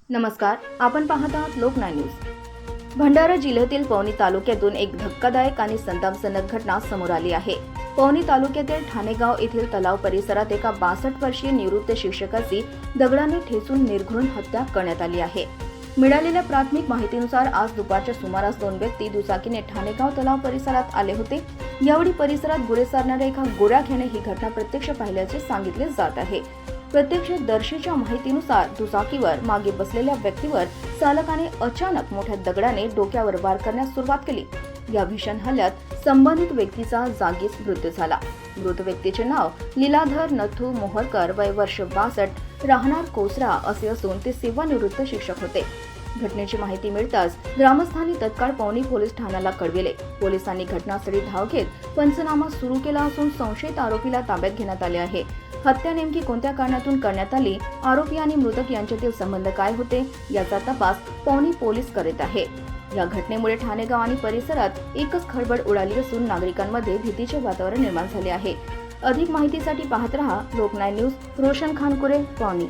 नमस्कार, आपण पाहत आहात लोकनाय न्यूज। भंडारा जिल्ह्यातील पवनी तालुक्यातून एक धक्कादायक आणि संतापजनक घटना समोर आली आहे। पवनी तालुक्यातील ठाणेगाव येथील तलाव परिसरात एका 62 वर्षीय निवृत्त शिक्षकाची दगडाने ठेचून निर्घृण हत्या करण्यात आली आहे। मिळालेल्या प्राथमिक माहितीनुसार आज दुपारच्या सुमारास 2 व्यक्ती दुचाकीने ठाणेगाव तलाव परिसरात आले होते। यावेळी परिसरात गुरे सारणाऱ्या एका गोऱ्याख्याने ही घटना प्रत्यक्ष पाहिल्याचे सांगितले जात आहे। प्रत्यक्षदर्शीच्या माहितीनुसार दुचाकीवर मागे बसलेल्या व्यक्तीवर चालकाने अचानक मोठ्या दगडाने डोक्यावर वार करण्यास सुरुवात केली। या भीषण हल्ल्यात संबंधित व्यक्तीचा जागीच मृत्यू झाला। मृत व्यक्तीचे नाव लीलाधर नथू मोहरकर, वय वर्ष 62, राहणार कोसरा असे असून ते सेवानिवृत्त शिक्षक होते। घटनेची माहिती मिळताच ग्रामस्थांनी तत्काळ पवनी पोलीस ठाण्याला कळविले। पोलिसांनी घटनास्थळी धाव घेत पंचनामा सुरू केला असून संशयित आरोपीला ताब्यात घेण्यात आले आहे। हत्या नेमकी कोणत्या कारणातून करण्यात आली, आरोपी आणि मृतक यांच्यातील संबंध काय होते याचा तपास पवनी पोलीस करीत आहे। या घटनेमुळे ठाणेगाव आणि परिसरात एकच खळबळ उडाली असून नागरिकांमध्ये भीतीचे वातावरण निर्माण झाले आहे। अधिक माहितीसाठी पाहत रहा लोकनाय न्यूज। रोशन खानकुरे, पवनी।